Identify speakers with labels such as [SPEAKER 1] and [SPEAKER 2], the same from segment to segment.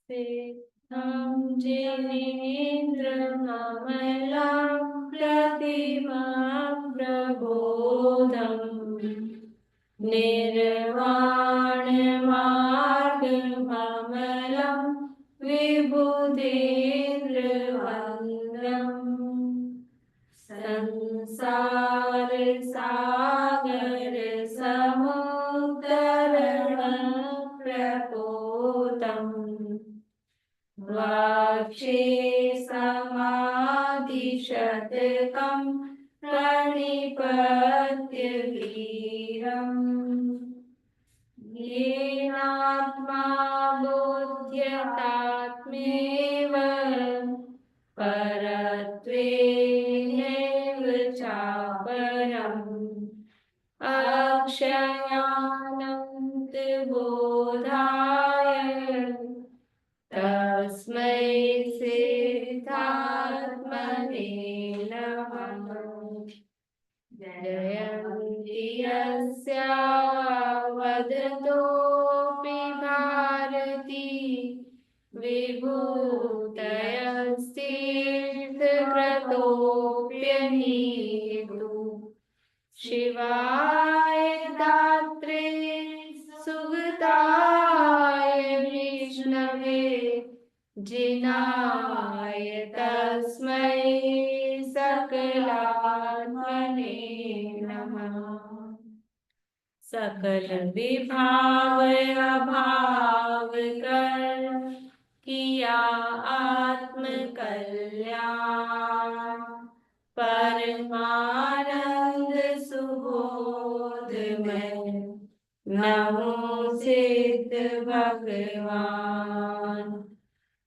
[SPEAKER 1] हम जिनेन्द्रकमलं प्रतिमप्रबोधम् निर्वाणमार्गममलं विबुधेन्द्रवन्द्यम् संसारसागरसमुद्रणप्रपोतम् वक्षे समाधिशतकं प्रणिपत्य वीरम् येनात्मा बोध्यतात्मेव परत्वेनैव चापरम् अक्षयानन्तबोधाय तस्मै सिद्धात्मने नमः। जयन्ति यस्या वदतोऽपि भारती विभूतयस्तीर्थकृतोऽप्यनीतु शिवाय दात्रे सुगताय विष्णवे जिनाय तस्मै सकलात्मने नमः। सकल विभाग अभाव कर किया आत्म कल्याण परमानंद सुबोध में नमो सिद्ध भगवान।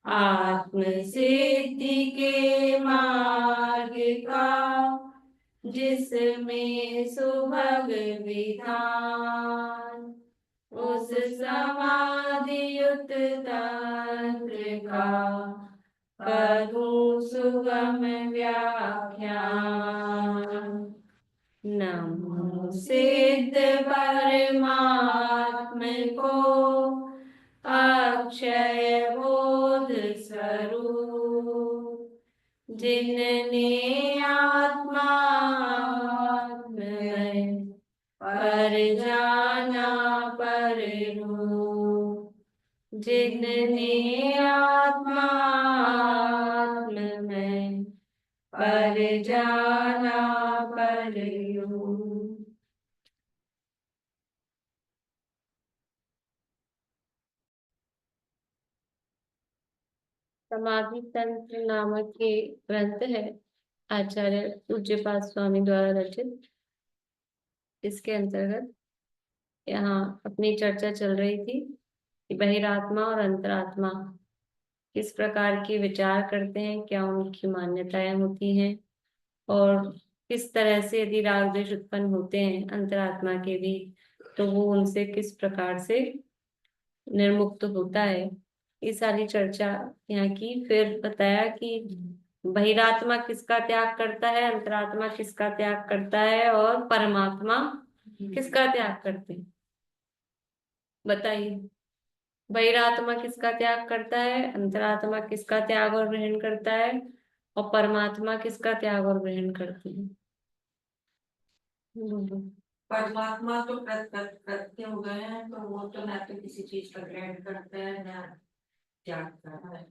[SPEAKER 1] आत्म सिद्धि के मार्ग का जिसमें सुभग विधान उस समाधि युक्त तंत्र का करूं सुगम व्याख्यान। नमो सिद्ध परमात्म को अक्षय बोध स्वरूप जिनने आत्मा में पर जाना पर रूप जिनने आत्मा में पर जाना पर रूप। समाधि तंत्र नामक ये ग्रंथ है आचार्य पूज्यपाद स्वामी द्वारा रचित। इसके अंतर्गत यहाँ अपनी चर्चा चल रही थी कि बहिरात्मा और अंतरात्मा किस प्रकार के विचार करते हैं, क्या उनकी मान्यताएं होती हैं और किस तरह से यदि राग द्वेष उत्पन्न होते हैं अंतरात्मा के भी तो वो उनसे किस प्रकार से निर्मुक्त होता है। ये सारी चर्चा यहाँ की। फिर बताया कि बहिरात्मा किसका त्याग करता है, अंतरात्मा किसका त्याग करता है और परमात्मा किसका त्याग करते हैं। बताइए, बहिरात्मा किसका त्याग करता है, अंतरात्मा किसका त्याग और ग्रहण करता है और परमात्मा किसका त्याग और ग्रहण करती है।
[SPEAKER 2] परमात्मा तो प्रत्यय हो गए हैं, तो वो तो ना तो किसी चीज का ग्रहण करते हैं ना त्याग करता है।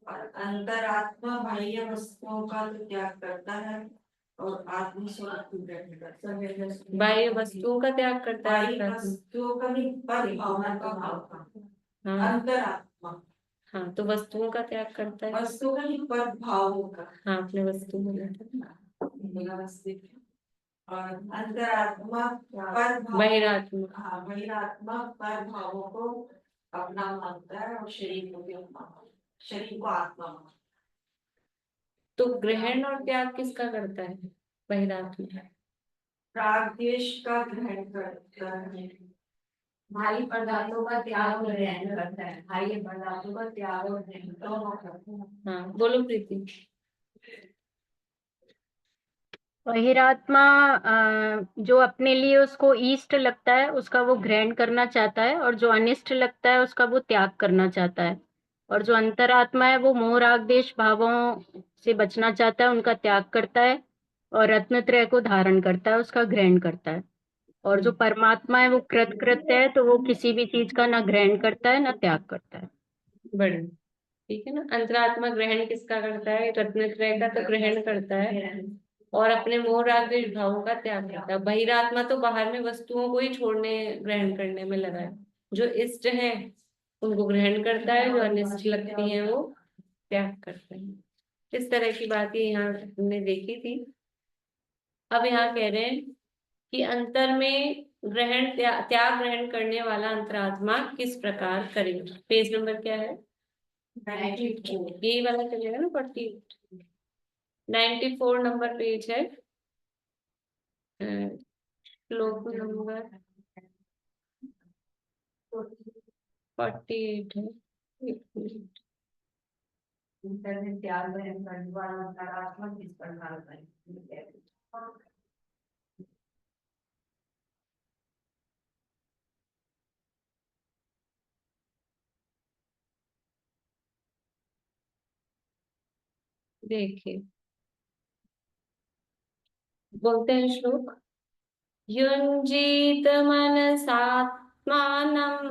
[SPEAKER 2] और अंतरात्मा बाह्य वस्तुओं का तो त्याग करता है और आत्म स्वरूप को ग्रहण करता है।
[SPEAKER 1] बाह्य वस्तुओं का त्याग करता है,
[SPEAKER 2] बाह्य वस्तुओं का नहीं, पर भावना का भाव का अंतरात्मा।
[SPEAKER 1] हाँ, तो वस्तुओं का त्याग करता है,
[SPEAKER 2] वस्तु का नहीं पर भावों का।
[SPEAKER 1] हाँ, अपने वस्तु में
[SPEAKER 2] और अंतरात्मा पर
[SPEAKER 1] बहिरात्मा,
[SPEAKER 2] हाँ बहिरात्मा पर भावों को अपना मानता है और शरीर को भी शरीर को आत्मा।
[SPEAKER 1] तो ग्रहण और त्याग किसका करता है बहिरात्मा?
[SPEAKER 2] राग द्वेष का ग्रहण करता है।
[SPEAKER 3] भारी पदार्थों का त्याग और ग्रहण करता है। भारी पदार्थों का त्याग और ग्रहण दोनों करता है।
[SPEAKER 1] हाँ, बोलो प्रीति।
[SPEAKER 4] बहिरात्मा जो अपने लिए उसको इष्ट लगता है उसका वो ग्रहण करना चाहता है और जो अनिष्ट लगता है उसका वो त्याग करना चाहता है। और जो अंतरात्मा है वो मोह राग द्वेष भावों से बचना चाहता है, उनका त्याग करता है और रत्नत्रय को धारण करता है, उसका ग्रहण करता है। और जो परमात्मा है वो कृतकृत्य है, तो वो किसी भी चीज का ना ग्रहण करता है ना त्याग करता है।
[SPEAKER 1] बढ़िया, ठीक है ना। अंतरात्मा ग्रहण किसका करता है? रत्नत्रय का तो ग्रहण करता है और अपने मोह राग द्वेष भावों का त्याग करता है। बहिरात्मा तो बाहर में वस्तुओं को ही छोड़ने ग्रहण करने में लगा है। जो इष्ट है उनको ग्रहण करता है, जो अनिष्ट लगती है वो त्याग करते हैं। इस तरह की बात ये यहाँ हमने देखी थी। अब यहाँ कह रहे हैं कि अंतर में ग्रहण त्याग ग्रहण करने वाला अंतरात्मा किस प्रकार करेगा। पेज नंबर क्या है?
[SPEAKER 3] 94।
[SPEAKER 1] यही वाला चलेगा ना? 94 नंबर पेज है। श्लोक नंबर 48 है। एक मिनट।
[SPEAKER 3] अंतर में त्याग ग्रहण करने वाला अंतरात्मा किस प्रकार करेगा।
[SPEAKER 1] देखिए, बोलते हैं श्लोक। युञ्जीत मनसात्मानं,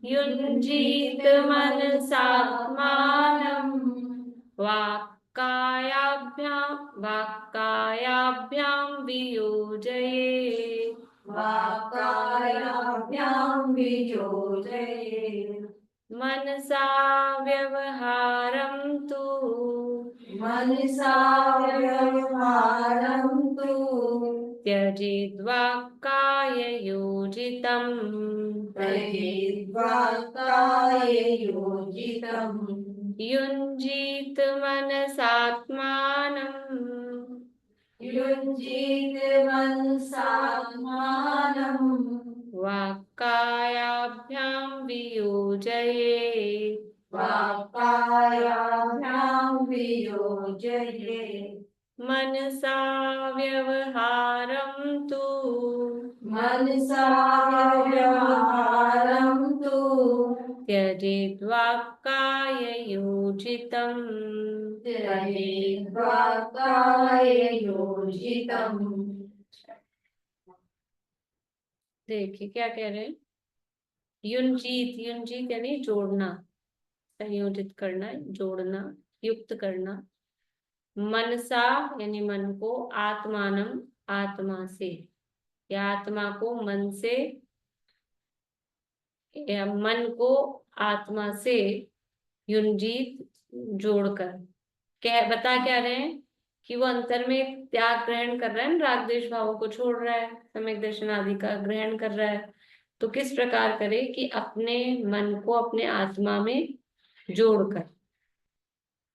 [SPEAKER 1] युञ्जीत मनसात्मानं, वाक्कायाभ्यां वियोजयेत्।
[SPEAKER 3] वाक्कायाभ्यां वियोजयेत्।
[SPEAKER 1] मनसा व्यवहारं तु,
[SPEAKER 3] मनसा व्यवहारं तु,
[SPEAKER 1] त्यजेद्वाक्काययोजितम्।
[SPEAKER 3] त्यजेद्वाक्काययोजितम्।
[SPEAKER 1] युञ्जीत मनसात्मानं,
[SPEAKER 3] युञ्जीत मनसात्मानं,
[SPEAKER 1] वाक्कायाभ्यां वियोजयेत्।
[SPEAKER 3] वाक्कायाभ्यां वियोजयेत्।
[SPEAKER 1] मनसा व्यवहारं तु,
[SPEAKER 3] मनसा व्यवहारं तु,
[SPEAKER 1] त्यजेद्वाक्काययोजितम्।
[SPEAKER 3] त्यजेद्वाक्काययोजितम्।
[SPEAKER 1] देखिए क्या कह रहे हैं। युञ्जीत, युञ्जीत यानी जोड़ना, संयोजित करना, जोड़ना, युक्त करना। मनसा यानी मन को, आत्मानम आत्मा से, या आत्मा को मन से, या मन को आत्मा से युंजीत जोड़कर क्या रहे हैं कि वो अंतर में त्याग ग्रहण कर रहा है, राग द्वेष भावों को छोड़ रहा है, सम्यक दर्शन आदि का ग्रहण कर रहा है। तो किस प्रकार करे कि अपने मन को अपने आत्मा में जोड़कर।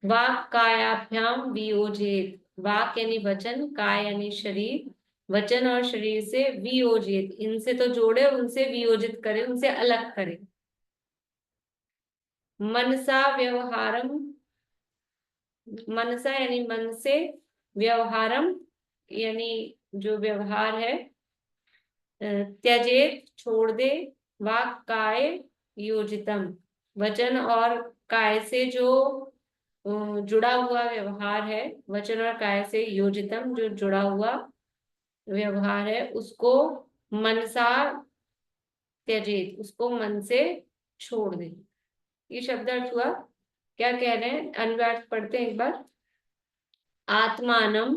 [SPEAKER 1] वाक कायाभ्याम वियोजित, वाक यानी वचन, काय यानी शरीर, वचन और शरीर से वियोजित, इनसे तो जोड़े, उनसे वियोजित करे, उनसे अलग करे। मनसा व्यवहारम, मनसा यानी मन से, व्यवहारम यानी जो व्यवहार है, त्यजेत छोड़ दे, वाक काय योजितम वचन और काय से जो जुड़ा हुआ व्यवहार है, वचन और काय से योजितम जो जुड़ा हुआ व्यवहार है, उसको मनसा त्यजेत, उसको मन से छोड़ दे। ये शब्द अर्थ हुआ। क्या कह रहे हैं, अनुवाद पढ़ते हैं एक बार। आत्मानम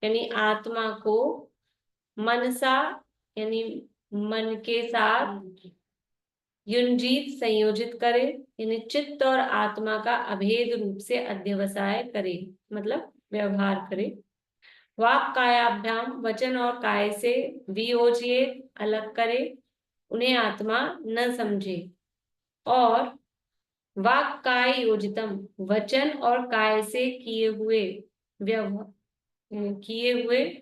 [SPEAKER 1] यानी आत्मा को, मनसा यानी मन के साथ, युंजीत संयोजित करे यानी चित्त और आत्मा का अभेद रूप से अध्यवसाय करे, मतलब व्यवहार करे। वाक कायाभ्याम वचन और काय से वियोजिए अलग करे, उन्हें आत्मा न समझे। और वाक काय योजितम वचन और काय से किए हुए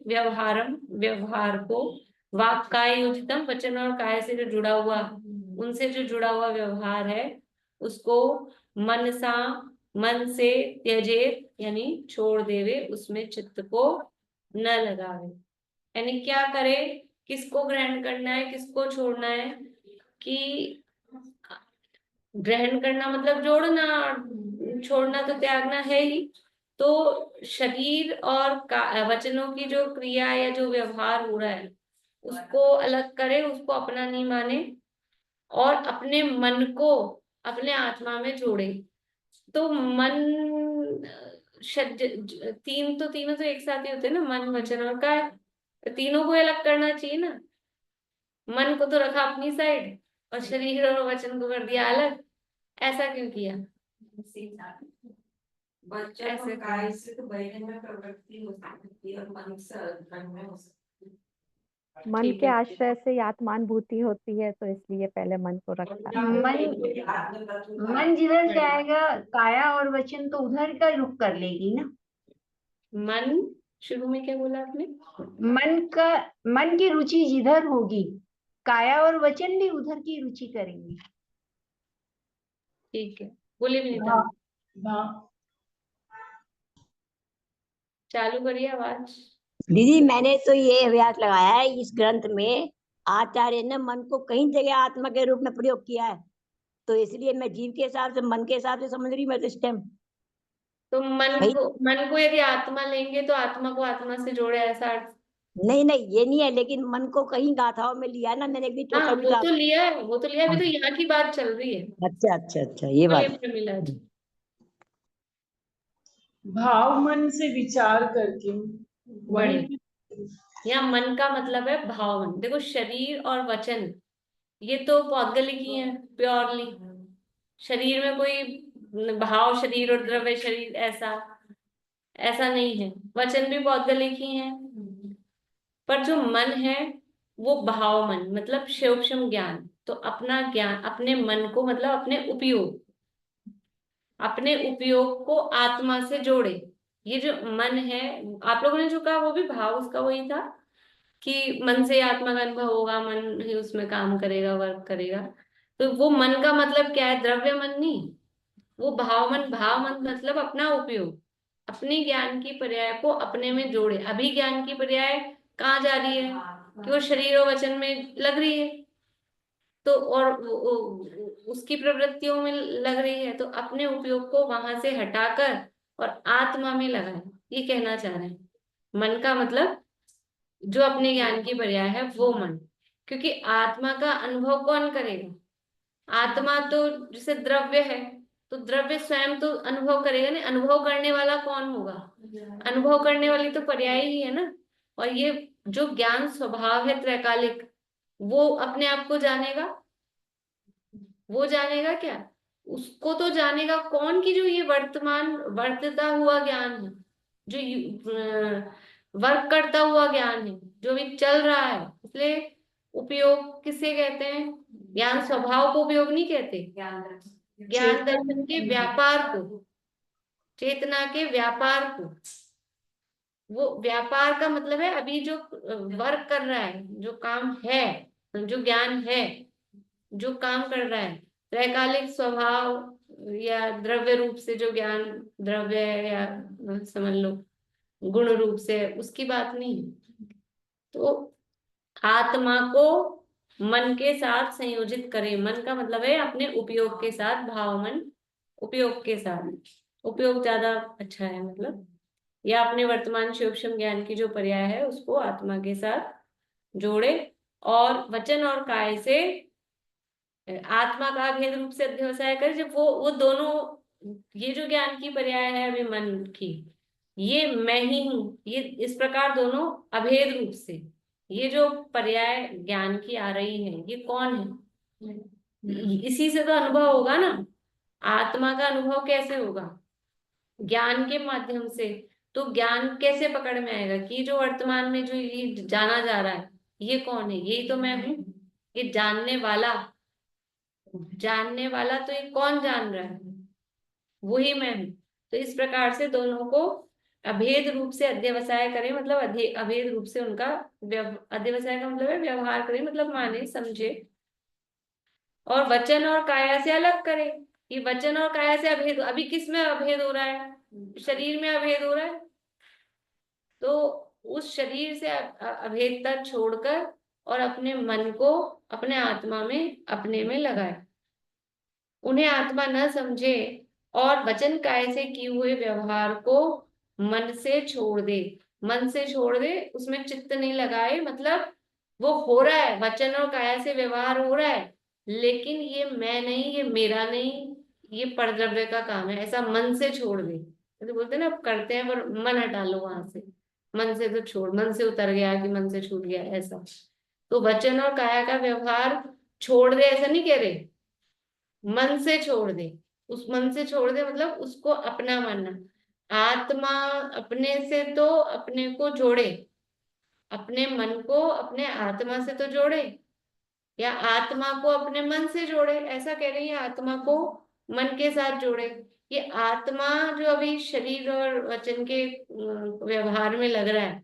[SPEAKER 1] व्यवहारम व्यवहार को, वाक काय योजितम वचन और काय से जो जुड़ा हुआ, उनसे जो जुड़ा हुआ व्यवहार है उसको मनसा मन से त्यजे यानी छोड़ देवे, उसमें चित्त को न लगावे। यानी क्या करे, किसको ग्रहण करना है, किसको छोड़ना है कि ग्रहण करना मतलब जोड़ना, छोड़ना तो त्यागना है ही। तो शरीर और वचनों की जो क्रिया या जो व्यवहार हो रहा है उसको अलग करे, उसको अपना नहीं माने, और अपने मन को अपने आत्मा में जोड़े। तो मन तीनों तो एक साथ ही होते हैं ना, मन वचन और काय। तो तीनों को अलग करना चाहिए ना। मन को तो रखा अपनी साइड और शरीर और वचन को कर दिया अलग। ऐसा क्यों किया?
[SPEAKER 2] बच्चों
[SPEAKER 1] ऐसे
[SPEAKER 2] को काय से तो बहने में प्रवृत्ति हो सकती है और मन से मन में हो सकती है।
[SPEAKER 5] मन
[SPEAKER 1] ठीक
[SPEAKER 5] के
[SPEAKER 1] है।
[SPEAKER 5] आश्रय से ही आत्मानुभूति होती है, तो इसलिए पहले मन को रखा है।
[SPEAKER 3] मन जिधर जाएगा काया और वचन तो उधर का रुख कर लेगी ना।
[SPEAKER 1] मन, शुरू में क्या बोला आपने?
[SPEAKER 3] मन की रुचि जिधर होगी काया और वचन भी उधर की रुचि करेंगे।
[SPEAKER 1] ठीक है, बोलिए विनीता। चालू करिए आवाज।
[SPEAKER 6] दीदी मैंने तो ये अभ्यास लगाया है इस ग्रंथ में, आचार्य ने मन को कहीं जगह आत्मा के रूप में प्रयोग किया है, तो इसलिए मैं जीव के हिसाब से मन के हिसाब से समझ रही हूँ मैं तो इस टाइम।
[SPEAKER 1] तो
[SPEAKER 6] भाई
[SPEAKER 1] मन को यदि आत्मा लेंगे तो आत्मा को आत्मा से जोड़े, ऐसा अर्थ?
[SPEAKER 6] नहीं नहीं ये नहीं है, लेकिन मन को कहीं गाथाओं में लिया है ना मैंने, एक दिन
[SPEAKER 1] हाँ,
[SPEAKER 6] चौथा किताब।
[SPEAKER 1] वो तो लिया है, अभी तो यहाँ की बात चल रही है।
[SPEAKER 6] अच्छा अच्छा अच्छा ये
[SPEAKER 1] बोलिए
[SPEAKER 6] बात।
[SPEAKER 1] प्रमिला जी।
[SPEAKER 7] भाव मन से विचार करके वही।
[SPEAKER 1] बढ़िया। यहाँ मन का मतलब है भाव मन। देखो, शरीर और वचन ये तो पौद्गलिक ही है, प्योरली। शरीर में कोई भाव शरीर और द्रव्य शरीर ऐसा ऐसा नहीं है। वचन भी पौद्गलिक ही है। पर जो मन है वो भाव मन, मतलब सूक्ष्म ज्ञान। तो अपना ज्ञान, अपने मन को मतलब अपने उपयोग को आत्मा से जोड़े। ये जो मन है, आप लोगों ने जो कहा वो भी भाव उसका वही था कि मन से आत्मा का अनुभव होगा, मन ही उसमें काम करेगा, वर्क करेगा। तो वो मन का मतलब क्या है? द्रव्य मन नहीं, वो भाव मन। भाव मन मतलब अपना उपयोग, अपने ज्ञान की पर्याय को अपने में जोड़े। अभी ज्ञान की पर्याय कहाँ जा रही है? कि वो शरीर और वचन में लग रही है, तो और उसकी प्रवृत्तियों में लग रही है, तो अपने उपयोग को वहां से हटाकर और आत्मा में लगाए, ये कहना चाह रहे हैं। मन का मतलब जो अपने ज्ञान की पर्याय है वो मन। क्योंकि आत्मा का अनुभव कौन करेगा? आत्मा तो जैसे द्रव्य है, तो द्रव्य स्वयं तो अनुभव करेगा नहीं। अनुभव करने वाला कौन होगा? अनुभव करने वाली तो पर्याय ही है ना। और ये जो ज्ञान स्वभाव है त्रैकालिक, वो अपने आप को जानेगा। वो जानेगा क्या? उसको तो जानेगा कौन? की जो ये वर्तमान वर्तता हुआ ज्ञान है, जो वर्क करता हुआ ज्ञान है, जो भी चल रहा है। इसलिए उपयोग किसे कहते हैं? ज्ञान स्वभाव को उपयोग नहीं कहते, ज्ञान दर्शन के व्यापार को, चेतना के व्यापार को। वो व्यापार का मतलब है अभी जो वर्क कर रहा है, जो काम है, जो ज्ञान है, जो काम कर रहा है। त्रैकालिक स्वभाव या द्रव्य रूप से जो ज्ञान, द्रव्य है या समझ लो गुण रूप से, उसकी बात नहीं। तो आत्मा को मन के साथ संयोजित करें। मन का मतलब है अपने उपयोग के साथ, भाव मन उपयोग के साथ। उपयोग ज्यादा अच्छा है, मतलब या अपने वर्तमान सूक्ष्म ज्ञान की जो पर्याय है उसको आत्मा के साथ जोड़े, और वचन और काय से आत्मा का भेद रूप से अध्यवसाय करे। जब वो दोनों, ये जो ज्ञान की पर्याय है अभी मन की, ये मैं ही हूँ, ये इस प्रकार दोनों अभेद रूप से ये जो पर्याय ज्ञान की आ रही है, ये कौन है? इसी से तो अनुभव होगा ना। आत्मा का अनुभव कैसे होगा? ज्ञान के माध्यम से। तो ज्ञान कैसे पकड़ में आएगा कि जो वर्तमान में जो ये जाना जा रहा है ये कौन है? यही तो मैं हूँ। ये जानने वाला तो ये कौन जान रहा है? वही मैं हूँ। तो इस प्रकार से दोनों को अभेद रूप से अध्यवसाय करें, मतलब अभेद रूप से उनका अध्यवसाय का मतलब है व्यवहार करें, मतलब माने समझे। और वचन और काया से अलग करें। ये वचन और काया से अभेद, अभी किस में अभेद हो रहा है? शरीर में अभेद हो रहा है। तो उस शरीर से अभेदता छोड़कर और अपने मन को अपने आत्मा में, अपने में लगाए। उन्हें आत्मा न समझे और वचन काय से किए हुए व्यवहार को मन से छोड़ दे। मन से छोड़ दे, उसमें चित्त नहीं लगाए, मतलब वो हो रहा है, वचन और काया से व्यवहार हो रहा है, लेकिन ये मैं नहीं, ये मेरा नहीं, ये परद्रव्य का काम है, ऐसा मन से छोड़ दे। तो बोलते हैं ना, अब करते हैं पर मन हटा लो वहां से। मन से तो छोड़, मन से उतर गया कि मन से छूट गया, ऐसा। तो वचन और काया का व्यवहार छोड़ दे, ऐसा नहीं कह रहे, मन से छोड़ दे। उस मन से छोड़ दे मतलब उसको अपना मानना। आत्मा अपने से तो अपने को जोड़े, अपने मन को अपने आत्मा से तो जोड़े, या आत्मा को अपने मन से जोड़े, ऐसा कह रही है, आत्मा को मन के साथ जोड़े। ये आत्मा जो अभी शरीर और वचन के व्यवहार में लग रहा है,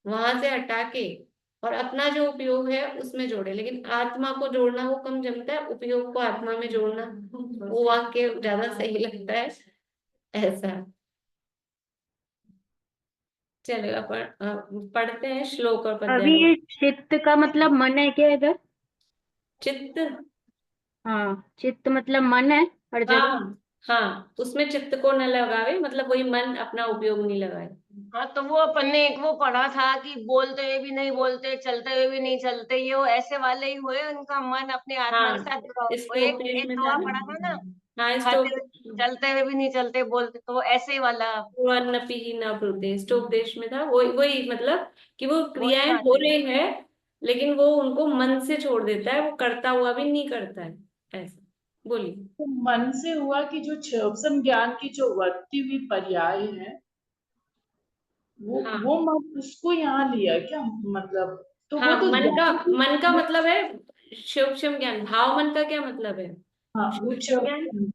[SPEAKER 1] वहां से हटा के और अपना जो उपयोग है उसमें जोड़े। लेकिन आत्मा को जोड़ना वो कम जमता है, उपयोग को आत्मा में जोड़ना वो वाक्य ज्यादा सही लगता है, ऐसा। चलो अपन पढ़ते हैं श्लोक और
[SPEAKER 4] अभी
[SPEAKER 1] पद्य।
[SPEAKER 4] ये चित्त का मतलब मन है क्या इधर?
[SPEAKER 1] चित्त,
[SPEAKER 4] हाँ, चित्त मतलब मन है हर जगह।
[SPEAKER 1] हाँ हाँ, उसमें चित्त को न लगावे, मतलब वही मन अपना उपयोग नहीं लगाए।
[SPEAKER 8] हाँ, तो वो अपन ने एक वो पढ़ा था कि बोलते हुए भी नहीं बोलते, चलते हुए भी नहीं चलते, ये वो ऐसे वाले ही हुए, उनका मन अपने आत्मा के
[SPEAKER 1] हाँ,
[SPEAKER 8] साथ जुड़ा हुआ। वो
[SPEAKER 1] इसको
[SPEAKER 8] एक
[SPEAKER 1] उपदेश
[SPEAKER 8] एक
[SPEAKER 1] में था
[SPEAKER 8] दुआ
[SPEAKER 1] ना।
[SPEAKER 8] पढ़ा था ना,
[SPEAKER 1] हाँ, इसको
[SPEAKER 8] खाते हुए, चलते हुए भी नहीं चलते, बोलते, तो वो ऐसे ही वाला।
[SPEAKER 1] अन्नपि ही न ब्रूते, स्टोपदेश में था, वही मतलब कि वो
[SPEAKER 8] वही
[SPEAKER 1] क्रियाएं
[SPEAKER 8] बात
[SPEAKER 1] हो
[SPEAKER 8] है।
[SPEAKER 1] रही है, लेकिन वो उनको मन से छोड़ देता है, वो करता हुआ भी नहीं करता है, ऐसा। बोलिए।
[SPEAKER 7] तो मन से हुआ कि जो क्षोभसम ज्ञान की जो वर्ती हुई पर्याय है,
[SPEAKER 1] हाँ
[SPEAKER 7] वो मन उसको यहाँ लिया क्या, मतलब? तो वो
[SPEAKER 1] हाँ,
[SPEAKER 7] तो
[SPEAKER 1] मन का मतलब है सूक्ष्म ज्ञान। भाव मन का क्या मतलब है?
[SPEAKER 7] हाँ, वो
[SPEAKER 1] सूक्ष्म ज्ञान।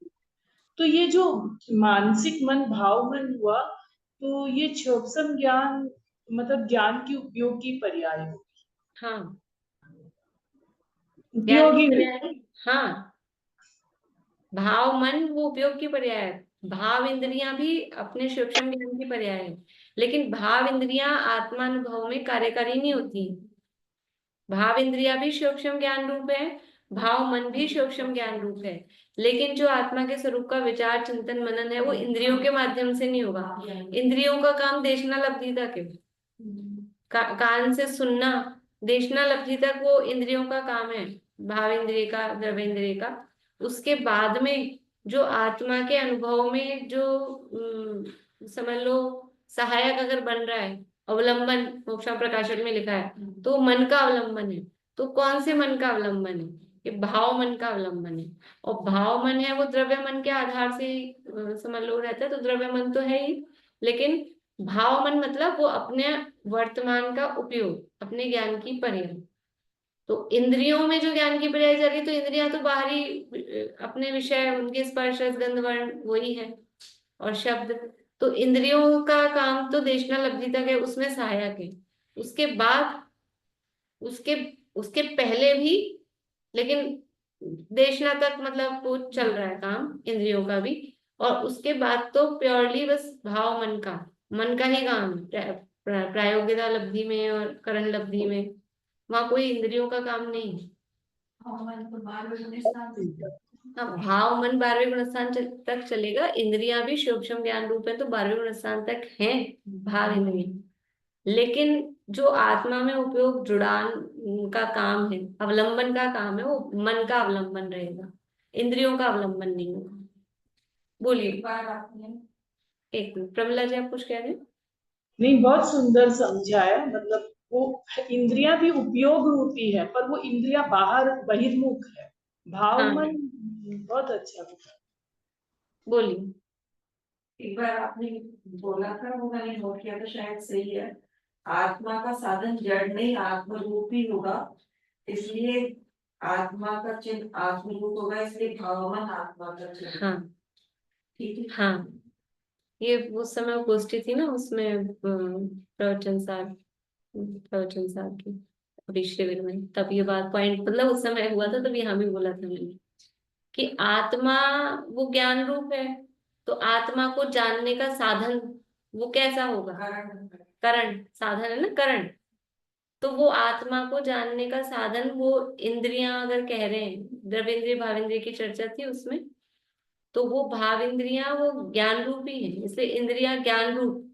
[SPEAKER 7] तो ये जो मानसिक मन भाव मन हुआ, तो ये क्षोभसम ज्ञान मतलब ज्ञान की उपयोग की पर्याय हो,
[SPEAKER 1] हाँ, ज्ञान की
[SPEAKER 7] उपयोगी हुई।
[SPEAKER 1] पर्याय। हाँ, भाव मन वो उपयोग की पर्याय है। भाव इंद्रियां भी अपने सूक्ष्म ज्ञान की पर्याय है, लेकिन भाव इंद्रियां आत्मानुभव में कार्यकारी नहीं होती। भाव इंद्रियां भी सूक्ष्म ज्ञान रूप है, भाव मन भी सूक्ष्म ज्ञान रूप है, लेकिन जो आत्मा के स्वरूप का विचार चिंतन मनन है वो इंद्रियों के माध्यम से नहीं होगा। इंद्रियों का काम देखना लब्धि तक है, कान से सुनना, देखना लब्धि तक वो इंद्रियों का काम है, भाव इंद्रिय का, द्रव्य इंद्रिय का। उसके बाद में जो आत्मा के अनुभव में जो समझ लो सहायक अगर बन रहा है, अवलंबन, मोक्षा प्रकाशन में लिखा है, तो मन का अवलंबन है। तो कौन से मन का अवलंबन है? ये भाव मन का अवलंबन है। और भाव मन है वो द्रव्य मन के आधार से ही, समझ लो रहता है, तो द्रव्य मन तो है ही, लेकिन भाव मन मतलब वो अपने वर्तमान का उपयोग, अपने ज्ञान की पर्याय। तो इंद्रियों में जो ज्ञान की पर्याय जा रही है, तो इंद्रियां तो बाहरी अपने विषय, उनके स्पर्श रस गंध वर्ण वही है, और शब्द। तो इंद्रियों का काम तो देखना लब्धि तक है, उसमें सहायक है। उसके बाद उसके उसके पहले भी, लेकिन देखना तक मतलब वो चल रहा है काम इंद्रियों का भी। और उसके बाद तो प्योरली बस भाव मन का ही काम है, प्रायोगिकता लब्धि में और करण लब्धि में, वहां कोई इंद्रियों का काम नहीं है। हाँ, भाव मन 12वें गुण स्थान तक चलेगा, इंद्रियां भी सूक्ष्म ज्ञान रूप है, तो 12वें गुण स्थान तक है भाव इंद्रिय। लेकिन जो आत्मा में उपयोग जुड़ान का काम है, अवलंबन का काम है, वो मन का अवलंबन रहेगा, इंद्रियों का अवलंबन नहीं होगा। बोलिए।
[SPEAKER 2] एक बार आपने
[SPEAKER 1] एक मिनट, प्रमिला जी आप कुछ कह रहे हैं?
[SPEAKER 7] नहीं, बहुत सुंदर समझाया, मतलब वो इंद्रियां भी उपयोग रूपी है, पर वो इंद्रियां बाहर बहिर्मुख है, भाव
[SPEAKER 1] हाँ,
[SPEAKER 7] मन। बहुत अच्छा बताया।
[SPEAKER 1] बोलिए।
[SPEAKER 2] एक बार आपने बोला था, वो मैंने नोट किया था, शायद सही है। आत्मा का साधन जड़ नहीं आत्म रूप ही होगा, इसलिए आत्मा का चिन्ह आत्मरूप होगा, इसलिए भावमान आत्मा का चिन्ह।
[SPEAKER 1] हाँ
[SPEAKER 2] ठीक है।
[SPEAKER 1] हाँ, ये उस समय गोष्ठी थी ना, उसमें प्रवचन सार की अभी शिविर में, तब ये बात पॉइंट मतलब उस समय हुआ था, तब यहाँ भी बोला था मैंने कि आत्मा वो ज्ञान रूप है, तो आत्मा को जानने का साधन वो कैसा होगा?
[SPEAKER 2] कारण
[SPEAKER 1] करण, साधन है ना, करण। तो वो आत्मा को जानने का साधन वो इंद्रियां अगर कह रहे हैं, द्रव्येंद्रिय भावेंद्रिय की चर्चा थी उसमें, तो वो भाव इंद्रियां वो ज्ञान रूप ही है, इसलिए इंद्रियां ज्ञान रूप।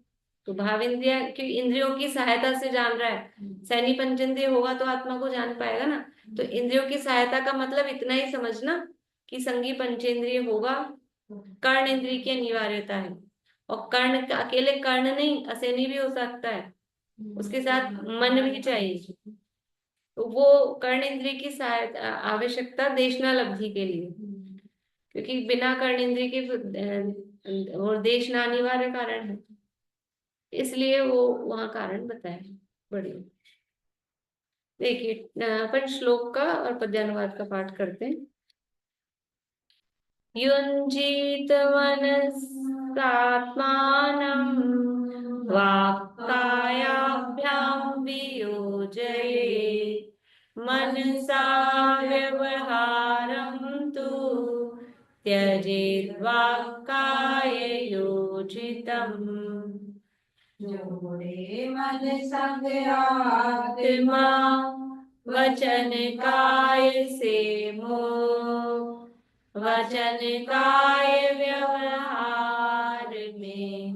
[SPEAKER 1] तो भाव इंद्रिया की इंद्रियों की सहायता से जान रहा है, सैनी पंचेंद्रिय होगा तो आत्मा को जान पाएगा ना। तो इंद्रियों की सहायता का मतलब इतना ही समझना कि संगी पंचेंद्रिय होगा, कर्ण इंद्रिय की अनिवार्यता है। और कर्ण अकेले कर्ण नहीं, असैनी भी हो सकता है, उसके साथ मन भी चाहिए। तो वो कर्ण इंद्रिय की सहायता आवश्यकता देशनालब्धि के लिए, क्योंकि बिना कर्ण इंद्रिय के और देशना अनिवार्य कारण है, इसलिए वो वहां कारण बताया। बढ़िया, देखिए अपन श्लोक का और पद्यानुवाद का पाठ करते हैं। युञ्जीत मनसात्मानं वाक्कायाभ्यां वियोजयेत् मनसा व्यवहारं तु त्यजेत् वाक्काययोजितम्।
[SPEAKER 2] जोड़े मन संग आत्मा
[SPEAKER 1] वचन काय से मोह, वचन काय व्यवहार में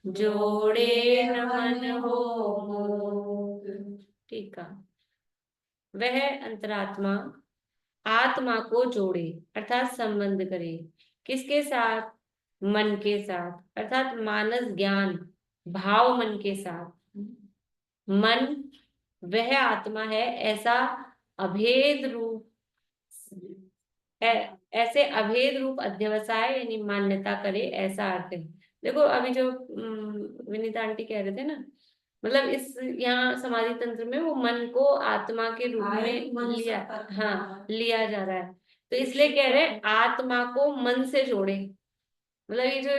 [SPEAKER 1] जोड़े न मन हो मोह। ठीक है, वह अंतरात्मा आत्मा को जोड़े अर्थात संबंध करे, किसके साथ? मन के साथ, अर्थात मानस ज्ञान भाव मन के साथ। मन वह आत्मा है, ऐसा अभेद रूप ऐसे अभेद रूप अध्यवसाय यानी मान्यता करे, ऐसा अर्थ है। देखो अभी जो विनीता आंटी कह रहे थे ना, मतलब इस यहाँ समाधि तंत्र में वो मन को आत्मा के रूप में लिया, हाँ लिया जा रहा है। तो इसलिए कह रहे हैं आत्मा को मन से जोड़े, मतलब ये जो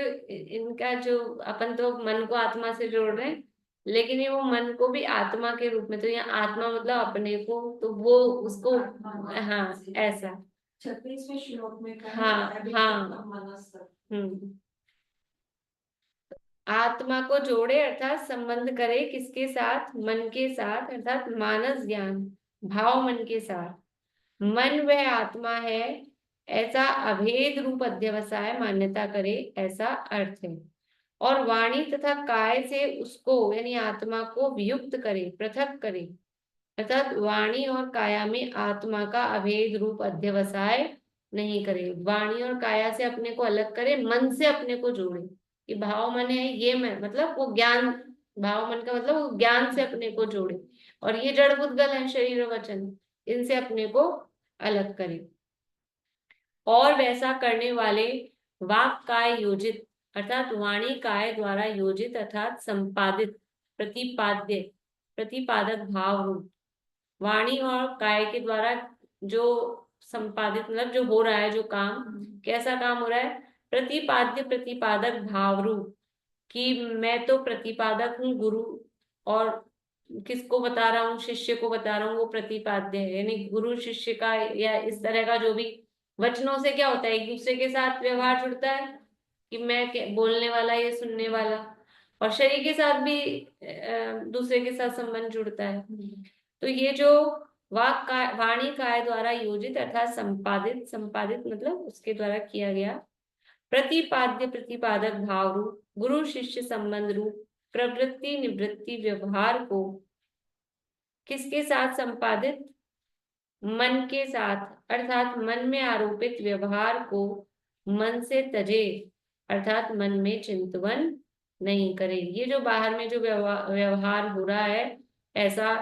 [SPEAKER 1] इनका जो अपन तो मन को आत्मा से जोड़ रहे हैं, लेकिन ये वो मन को भी आत्मा के रूप में, तो यहाँ आत्मा मतलब अपने को, तो वो उसको हाँ ऐसा
[SPEAKER 2] 36वें श्लोक में
[SPEAKER 1] हाँ आत्मा को जोड़े अर्थात संबंध करे, किसके साथ? मन के साथ, अर्थात मानस ज्ञान भाव मन के साथ। मन वह आत्मा है, ऐसा अभेद रूप अध्यवसाय मान्यता करे, ऐसा अर्थ है। और वाणी तथा काय से उसको यानी आत्मा को वियुक्त करे, पृथक करे, अर्थात वाणी और काया में आत्मा का अभेद रूप अध्यवसाय नहीं करे। वाणी और काया से अपने को अलग करे, मन से अपने को जोड़े। ये भाव मन है, ये मैं मतलब वो ज्ञान, भाव मन का मतलब वो ज्ञान से अपने को जोड़े। और ये जड़ बुद्धगल है शरीर और वचन, इनसे अपने को अलग करे। और वैसा करने वाले वाक काय योजित अर्थात वाणी काय द्वारा योजित अर्थात संपादित प्रतिपाद्य प्रतिपादक भाव रूप, वाणी और काय के द्वारा जो संपादित मतलब जो हो रहा है, जो काम, कैसा काम हो रहा है? प्रतिपाद्य प्रतिपादक भाव रूप, कि मैं तो प्रतिपादक हूँ गुरु, और किसको बता रहा हूँ? शिष्य को बता रहा हूँ, वो प्रतिपाद्य है। यानी गुरु शिष्य का या इस तरह का जो भी वचनों से क्या होता है, एक दूसरे के साथ व्यवहार जुड़ता है, कि मैं बोलने वाला या सुनने वाला, और शरीर के साथ भी दूसरे के साथ संबंध जुड़ता है। तो ये जो वाणी काय द्वारा योजित अर्थात संपादित, संपादित मतलब उसके द्वारा किया गया, प्रतिपाद्य प्रतिपादक भाव रूप गुरु शिष्य संबंध रूप प्रवृत्ति निवृत्ति व्यवहार को किसके साथ संपादित? मन के साथ, अर्थात मन में आरोपित व्यवहार को मन से तजे, अर्थात मन में चिंतवन नहीं करे। ये जो बाहर में जो व्यवहार हो रहा है, ऐसा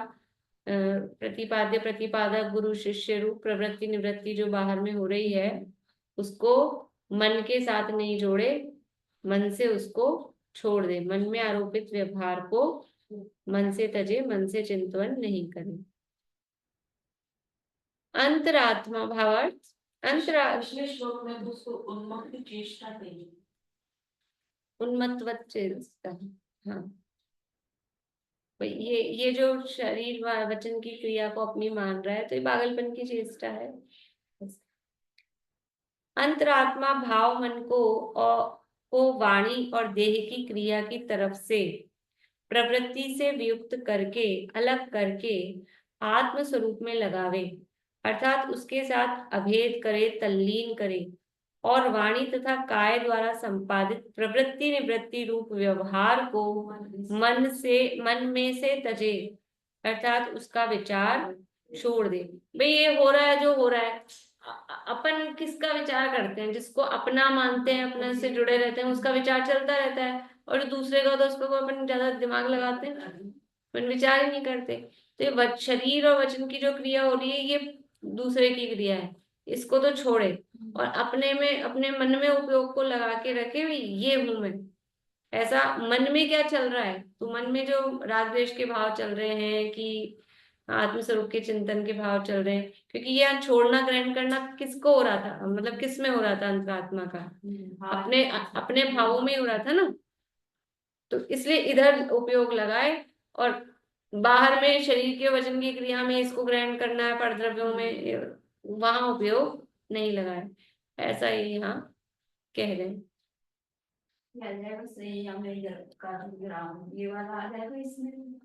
[SPEAKER 1] प्रतिपाद्य प्रतिपादक गुरु शिष्य रूप प्रवृत्ति निवृत्ति जो बाहर में हो रही है, उसको मन के साथ नहीं जोड़े, मन से उसको छोड़ दे। मन में आरोपित व्यवहार को मन से तजे, मन से चिंतवन नहीं करे। अंतरात्मा भावार्थ,
[SPEAKER 2] पिछले श्लोक में तो उसको उन्मुक्त चेष्टा कही,
[SPEAKER 1] उन्मत्तवत चेष्टा। हाँ, ये जो शरीर वचन की क्रिया को अपनी मान रहा है, तो ये पागलपन की चेष्टा है। अंतरात्मा भाव मन को वाणी और देह की क्रिया की तरफ से प्रवृत्ति से वियुक्त करके, अलग करके आत्म स्वरूप में लगावे, अर्थात उसके साथ अभेद करे, तल्लीन करे, और वाणी तथा काय द्वारा संपादित प्रवृत्ति निवृत्ति रूप व्यवहार को मन में से तजे, अर्थात उसका विचार छोड़ दे। भाई ये हो रहा है जो हो रहा है, अपन किसका विचार करते हैं? जिसको अपना मानते हैं, अपने से जुड़े रहते हैं, उसका विचार चलता रहता है। और जो दूसरे का तो उस पर अपन ज्यादा दिमाग लगाते हैं, अपन विचार ही नहीं करते। तो ये शरीर और वचन की जो क्रिया हो रही है, ये दूसरे की क्रिया है, इसको तो छोड़े और अपने में, अपने मन में उपयोग को लगा के रखे। भाई ये हूं मैं, ऐसा मन में क्या चल रहा है? तो मन में जो राग द्वेष के भाव चल रहे हैं कि आत्मस्वरूप के चिंतन के भाव चल रहे हैं, क्योंकि ये छोड़ना ग्रहण करना किसको हो रहा था, मतलब किस में हो रहा था? अंतरात्मा का, अपने अपने भावों में हो रहा था ना। तो इसलिए इधर उपयोग लगाए और बाहर में शरीर के वचन की क्रिया में इसको ग्रहण करना है, परद्रव्यों में, वहां उपयोग नहीं लगाए। ऐसा ही यहाँ कह रहे हैं।
[SPEAKER 3] ये वाला आ जाएगा इसमें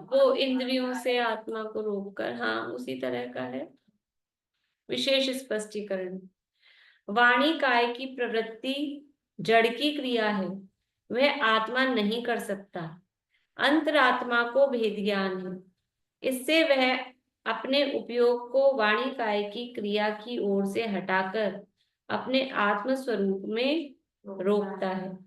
[SPEAKER 1] वो इंद्रियों से आत्मा को रोककर, हाँ उसी तरह का है। विशेष स्पष्टीकरण, वाणी काय की प्रवृत्ति जड़ की क्रिया है, वह आत्मा नहीं कर सकता। अंतरात्मा को भेद ज्ञान है, इससे वह अपने उपयोग को वाणी काय की क्रिया की ओर से हटाकर अपने आत्म स्वरूप में रोकता है।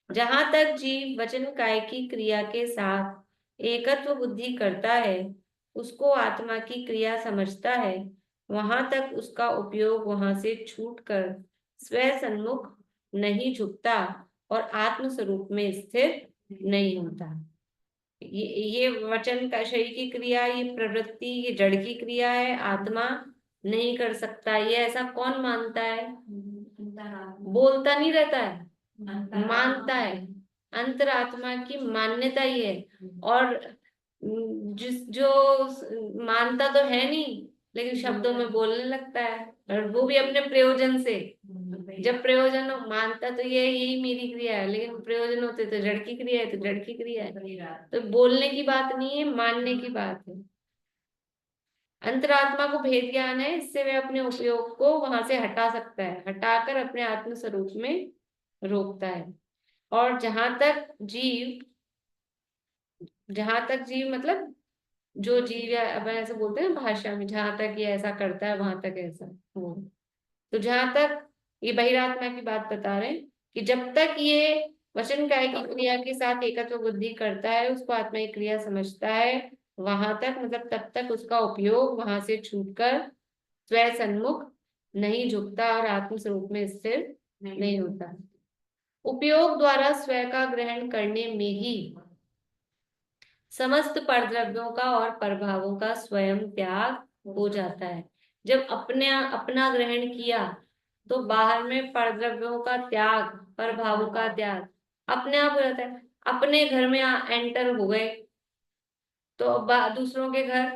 [SPEAKER 1] जहां तक जीव वचन काय की क्रिया के साथ एकत्व बुद्धि करता है, उसको आत्मा की क्रिया समझता है, वहां तक उसका उपयोग वहां से छूटकर स्व सन्मुख नहीं झुकता और आत्म स्वरूप में स्थिर नहीं होता। ये वचन का शरीर की क्रिया, ये प्रवृत्ति, ये जड़ की क्रिया है, आत्मा नहीं कर सकता। ये ऐसा कौन मानता है? बोलता नहीं रहता है, मानता है। अंतरात्मा की मान्यता ही है। और जो मानता तो है नहीं, लेकिन शब्दों में बोलने लगता है, और वो भी अपने प्रयोजन से। जब प्रयोजन मानता तो ये यही मेरी क्रिया है, लेकिन प्रयोजन होते तो जड़ की क्रिया है, तो जड़ की क्रिया है। तो बोलने की बात नहीं है, मानने की बात है। अंतरात्मा को भेद ज्ञान है, इससे वह अपने उपयोग को वहां से हटा सकता है, हटाकर अपने आत्म स्वरूप में रोकता है। और जहां तक जीव मतलब जो जीव, या अब ऐसे बोलते हैं भाषा में, जहां तक ये ऐसा करता है वहां तक ऐसा हो। तो जहां तक ये बहिरात्मा की बात बता रहे हैं कि जब तक ये वचन काय की क्रिया के साथ एकत्व बुद्धि करता है, उसको आत्मा की क्रिया समझता है, वहां तक मतलब तब तक उसका उपयोग वहां से छूटकर स्व सन्मुख नहीं झुकता और आत्म स्वरूप में स्थिर नहीं होता। उपयोग द्वारा स्व का ग्रहण करने में ही समस्त परद्रव्यों का और प्रभावों का स्वयं त्याग हो जाता है। जब अपना ग्रहण किया तो बाहर में परद्रव्यों का त्याग, प्रभावों का त्याग अपने आप हो जाता है। अपने घर में एंटर हो गए तो दूसरों के घर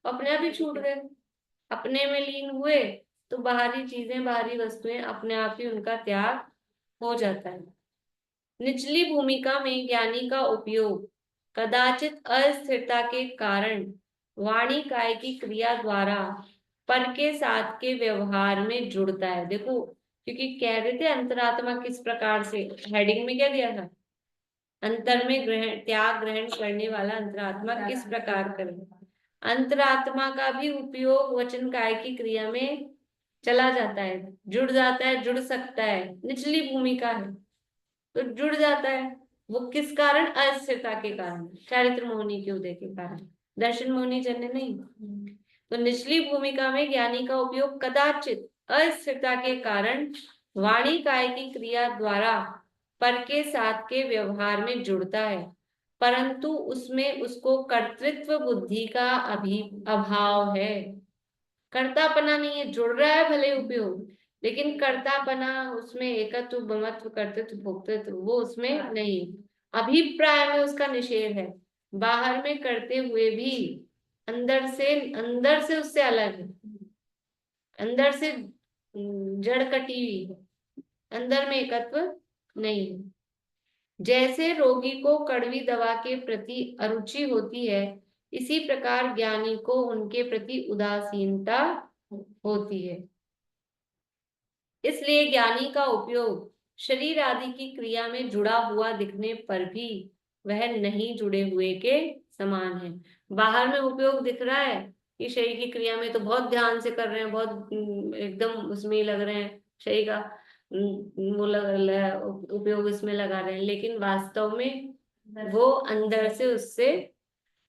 [SPEAKER 1] अपने आप ही छूट गए। अपने में लीन हुए तो बाहरी चीजें, बाहरी वस्तुएं अपने आप ही उनका त्याग हो जाता है। निचली भूमिका में ज्ञानी का उपयोग कदाचित अस्थिरता के कारण वाणी काय की क्रिया द्वारा पर के साथ के व्यवहार में जुड़ता है। देखो, क्योंकि कह रहे थे अंतरात्मा किस प्रकार से, हेडिंग में क्या दिया था? अंतर में त्याग ग्रहण करने वाला अंतरात्मा किस प्रकार करे। अंतरात्मा का भी उपयोग वचन काय की क्रिया में चला जाता है, जुड़ जाता है, जुड़ सकता है। निचली भूमिका है तो जुड़ जाता है। वो किस कारण? अस्थिरता के कारण, चारित्र मोहनी के उदय के कारण, दर्शन मोहनी जन्य नहीं। तो निचली भूमिका में ज्ञानी का उपयोग कदाचित अस्थिरता के कारण वाणी काय की क्रिया द्वारा पर के साथ के व्यवहार में जुड़ता है, परंतु उसमें उसको कर्तृत्व बुद्धि का अभाव है। कर्तापना नहीं है, जुड़ रहा है भले उपयोग, लेकिन कर्तापना उसमें, एकत्व, ममत्व, कर्तृत्व, भोक्तृत्व वो उसमें नहीं। अभिप्राय में उसका निषेध है, बाहर में करते हुए भी अंदर से उससे अलग है, अंदर से जड़ कटी हुई है, अंदर में एकत्व नहीं है। जैसे रोगी को कड़वी दवा के प्रति अरुचि होती है, इसी प्रकार ज्ञानी को उनके प्रति उदासीनता होती है। इसलिए ज्ञानी का उपयोग शरीर आदि की क्रिया में जुड़ा हुआ दिखने पर भी वह नहीं जुड़े हुए के समान है। बाहर में उपयोग दिख रहा है कि शरीर की क्रिया में तो बहुत ध्यान से कर रहे हैं, बहुत एकदम उसमें ही लग रहे हैं, शरीर का वो उपयोग इसमें लगा रहे हैं, लेकिन वास्तव में वो अंदर से उससे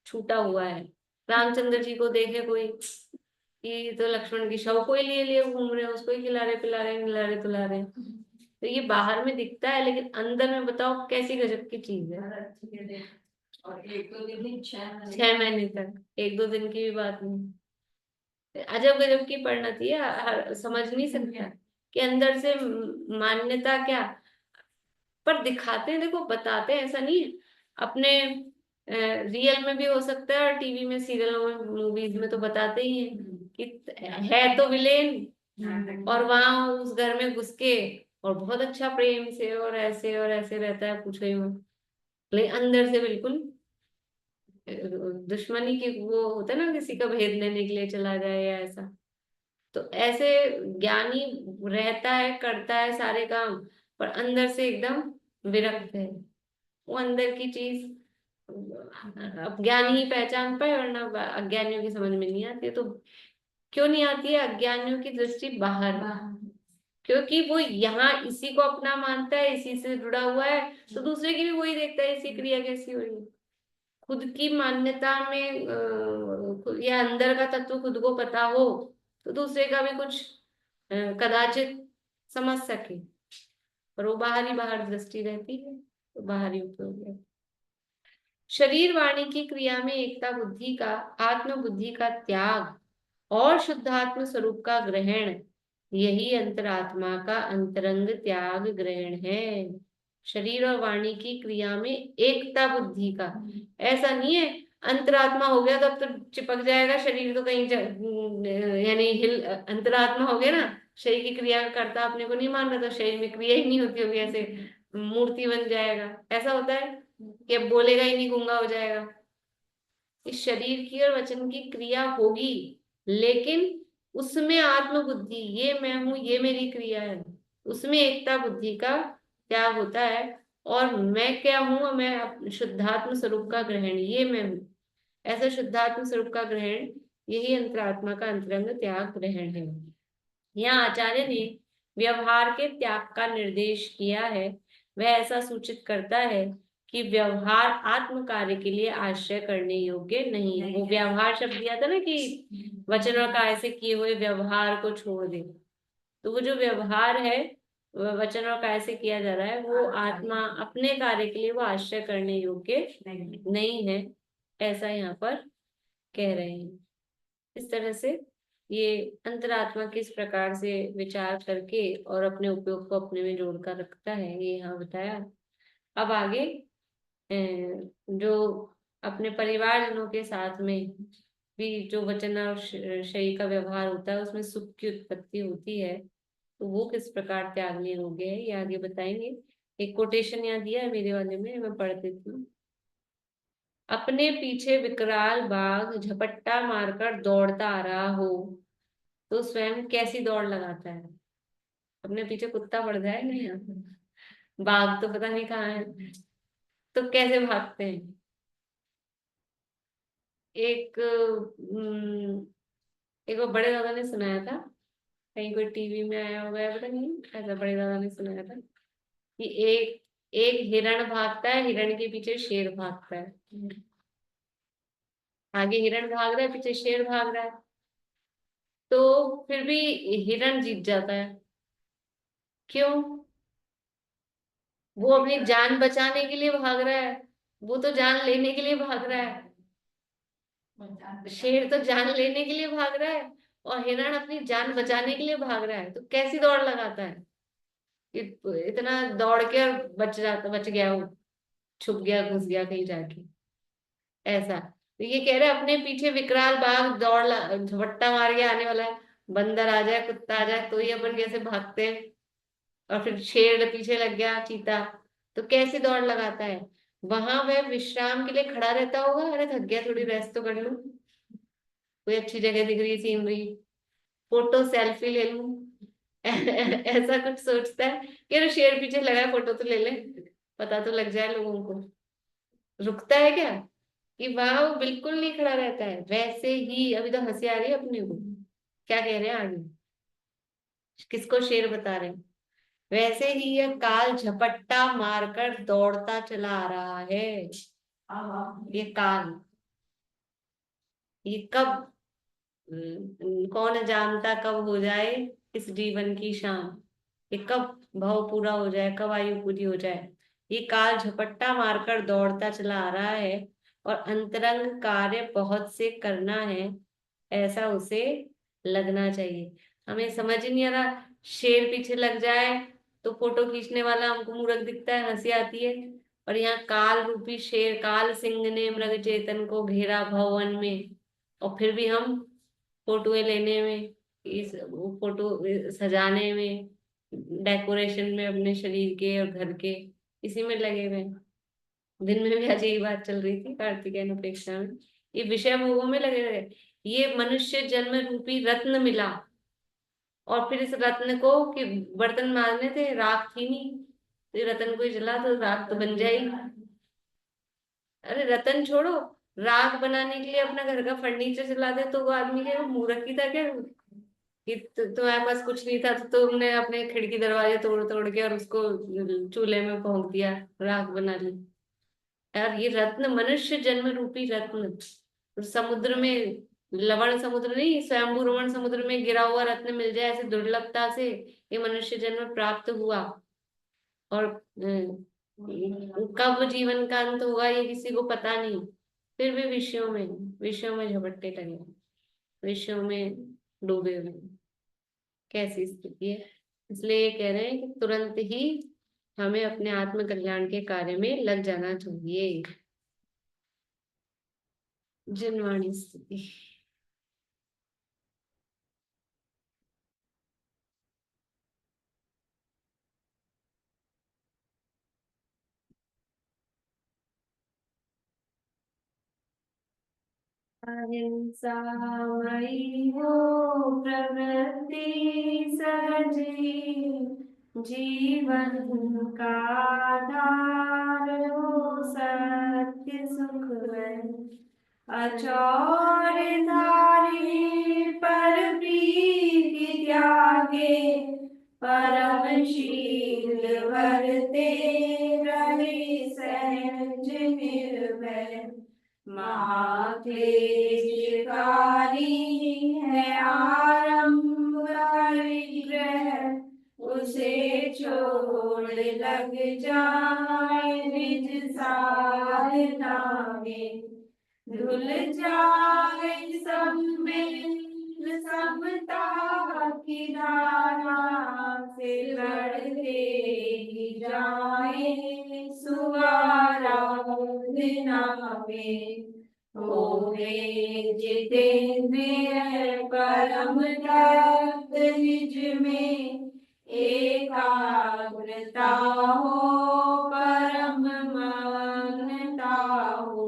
[SPEAKER 1] छूटा हुआ है। रामचंद्र जी को देखे कोई कि तो लक्ष्मण की शव को ही लिए लिए घूम रहे हैं, उसको ही खिला रहे पिला रहे, मिला रहे तुला रहे। तो ये बाहर में दिखता है, लेकिन अंदर में बताओ कैसी गजब की चीज है।
[SPEAKER 2] और 1-2 दिन ही
[SPEAKER 1] 6 महीने तक, 1-2 दिन की भी बात नहीं। अजब गजब की परिणति है, समझ नहीं सकता कि अंदर से मान्यता क्या, पर दिखाते हैं, देखो बताते हैं, ऐसा नहीं है। अपने रियल में भी हो सकता है और टीवी में, सीरियलों में, मूवीज में तो बताते ही हैं कि है तो विलेन और वहां उस घर में घुस के और बहुत अच्छा प्रेम से और ऐसे रहता है, पूछो ही मत। लेकिन अंदर से बिल्कुल दुश्मनी की वो होता है ना, किसी का भेद लेने के लिए चला जाए या ऐसा। तो ऐसे ज्ञानी रहता है, करता है सारे काम, पर अंदर से एकदम विरक्त है। वो अंदर की चीज अब ज्ञानी ही पहचान पाए, वरना अज्ञानियों की समझ में नहीं आती है। तो क्यों नहीं आती है? अज्ञानियों की दृष्टि बाहर है, क्योंकि वो यहाँ इसी को अपना मानता है, इसी से जुड़ा हुआ है, तो दूसरे की भी वही देखता है, इसी क्रिया कैसी हो रही है। खुद की मान्यता में या अंदर का तत्व खुद को पता हो तो दूसरे का भी कुछ कदाचित समझ सके, पर वो बाहर दृष्टि रहती है, तो बाहरी उपयोग है। शरीर वाणी की क्रिया में एकता बुद्धि का, आत्म बुद्धि का त्याग और शुद्धात्म स्वरूप का ग्रहण, यही अंतरात्मा का अंतरंग त्याग ग्रहण है। शरीर और वाणी की क्रिया में एकता बुद्धि का, ऐसा नहीं है अंतरात्मा हो गया तो अब तो चिपक जाएगा, शरीर तो कहीं यानी हिल, अंतरात्मा हो गया ना, शरीर की क्रिया करता अपने को नहीं मान रहा तो शरीर में क्रिया ही नहीं होती होगी, ऐसे मूर्ति बन जाएगा। ऐसा होता है कि अब बोलेगा ही नहीं, गूंगा हो जाएगा। इस शरीर की और वचन की क्रिया होगी, लेकिन उसमें आत्म बुद्धि, ये मैं हूं, ये मेरी क्रिया है, उसमें एकता बुद्धि का त्याग होता है। और मैं क्या हूं? मैं शुद्धात्म स्वरूप का ग्रहण, ये मैं हूं, ऐसा शुद्धात्म स्वरूप का ग्रहण, यही अंतरात्मा का अंतरंग त्याग ग्रहण है। यहाँ आचार्य ने व्यवहार के त्याग का निर्देश किया है। वह ऐसा सूचित करता है कि व्यवहार आत्म कार्य के लिए आश्रय करने योग्य नहीं है। वो व्यवहार शब्द दिया था ना कि वचन और काय से किए हुए व्यवहार को छोड़ दे, तो वो जो व्यवहार है वचन और काय से किया जा रहा है, वो आत्मा अपने कार्य के लिए वो आश्रय करने योग्य नहीं है, ऐसा यहाँ पर कह रहे हैं। इस तरह से ये अंतरात्मा किस प्रकार से विचार करके और अपने उपयोग को अपने में जोड़कर रखता है, ये यहाँ बताया। अब आगे जो अपने परिवारजनों के साथ में भी जो वचन और शरीर का व्यवहार होता है, उसमें सुख की उत्पत्ति होती है, तो वो किस प्रकार त्यागने योग्य है, ये आगे बताएंगे। एक कोटेशन यहाँ दिया है मेरे वाले में, मैं पढ़ देती हूँ। अपने पीछे विकराल बाघ झपट्टा मारकर दौड़ता आ रहा हो तो स्वयं कैसी दौड़ लगाता है। अपने पीछे कुत्ता पड़ जाए ना, यहाँ बाघ तो पता नहीं कहाँ है, तो कैसे भागते हैं। एक एक वो बड़े दादा ने सुनाया था, कहीं कोई टीवी में आया होगा या पता नहीं, ऐसा बड़े दादा ने सुनाया था कि एक एक हिरण भागता है, हिरण के पीछे शेर भागता है। आगे हिरण भाग रहा है, पीछे शेर भाग रहा है, तो फिर भी हिरण जीत जाता है। क्यों? वो अपनी जान बचाने के लिए भाग रहा है, वो तो जान लेने के लिए भाग रहा है। शेर तो जान लेने के लिए भाग रहा है और हिरण अपनी जान बचाने के लिए भाग रहा है, तो कैसी दौड़ लगाता है? इतना दौड़ के और बच गया, वो छुप गया, घुस गया कहीं जाके, ऐसा। तो ये कह रहे अपने पीछे विकराल बाघ झपट्टा मार के आने वाला है, बंदर आ जाए, कुत्ता आ जाए, तो ही अपन कैसे भागते हैं, और फिर शेर पीछे लग गया, चीता, तो कैसी दौड़ लगाता है। वहां वह विश्राम के लिए खड़ा रहता होगा, अरे थक गया, थोड़ी रेस्ट तो कर लूं, कोई अच्छी जगह दिख रही, सीनरी, फोटो सेल्फी ले लूं, ऐसा कुछ सोचता है कि अरे शेर पीछे लगा है, फोटो तो ले ले, पता तो लग जाए लोगों को। रुकता है क्या? कि वहां वो बिल्कुल नहीं खड़ा रहता है। वैसे ही अभी तो हंसी आ रही है अपने को, क्या कह रहे हैं आगे, किसको शेर बता रहे हैं। वैसे ही यह काल झपट्टा मारकर दौड़ता चला आ रहा है। ये काल, ये कब, कौन जानता कब हो जाए इस जीवन की शाम। ये कब भव पूरा हो जाए, कब आयु पूरी हो जाए। ये काल झपट्टा मारकर दौड़ता चला आ रहा है और अंतरंग कार्य बहुत से करना है, ऐसा उसे लगना चाहिए। हमें समझ ही नहीं आ रहा, शेर पीछे लग जाए तो फोटो खींचने वाला हमको मूर्ख दिखता है, हंसी आती है। और यहाँ काल रूपी शेर, काल सिंह ने मृग चेतन को घेरा भवन में, और फिर भी हम फोटोएं लेने में, इस फोटो सजाने में, डेकोरेशन में अपने शरीर के और घर के, इसी में लगे हुए हैं। दिन में भी आज यही बात चल रही थी कार्तिकेय उपेक्षा में, ये विषय भोगों में लगे रहे। ये मनुष्य जन्म रूपी रत्न मिला, और फिर इस रत्न को कि बर्तन मारने थे, राख थी नहीं, तो ये रत्न को ही जला तो राख तो बन जाएगी। अरे रतन छोड़ो, राख बनाने के लिए अपना घर का फर्नीचर जला दे तो वो आदमी क्या, वो मूर्ख ही था क्या? कि तुम्हारे पास कुछ नहीं था तो तुमने अपने खिड़की दरवाजे तोड़ तोड़ के और उसको चूल्हे में फूंक दिया, राख बना ली। यार ये रत्न, मनुष्य जन्म रूपी रत्न, तो समुद्र में, लवण समुद्र नहीं, स्वयंभू रोमन समुद्र में गिरा हुआ रत्न मिल जाए ऐसे दुर्लभता से, ये मनुष्य जन्म प्राप्त हुआ। और कब जीवन का अंत होगा ये किसी को पता नहीं, फिर भी विषयों में झपट्टे लगे, विषयों में डूबे हुए हैं। कैसी स्थिति है। इसलिए ये कह रहे हैं कि तुरंत ही हमें अपने आत्म कल्याण के कार्य में लग जाना चाहिए। जनवाणी स्थिति। अहिंसा मई हो प्रवृत्ति सहजी, जीवन का आधार हो सत्य सुख में। अचौर धारी पर प्रीति त्यागे, परमशील वरते रहे सहज निर्भय। महाक्लेशकारी है आरंभ परिग्रह, उसे छोड़ लग जाए निज साधना में। धुल जाए सब में समता की धारा, से बढ़ते ही जाए सुआराधना में। होवे जितेंद्रिय परम तत्व निज में, एकाग्रता हो परम मग्नता हो।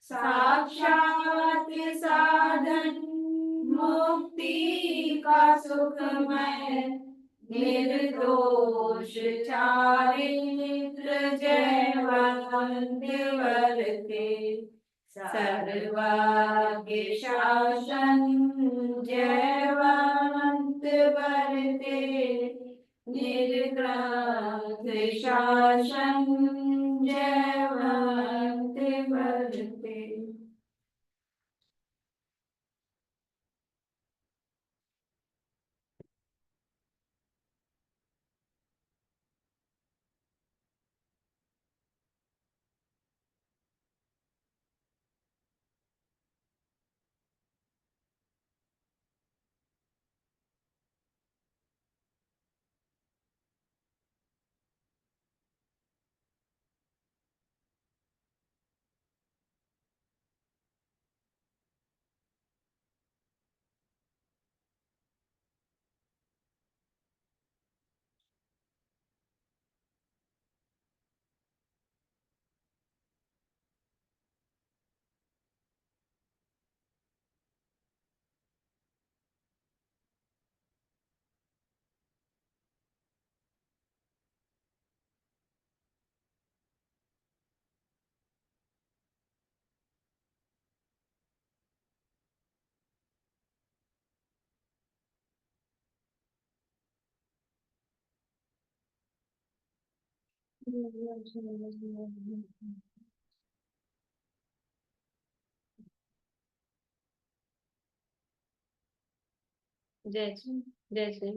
[SPEAKER 1] साक्षात साधन मुक्ति का सुखमय, निर्दोष चारित्र जयवंत वर्ते। सर्वज्ञ शासन जयवंत वर्ते, निर्ग्रंथ शासन जयवंत वर्ते। जय श्री जय श्री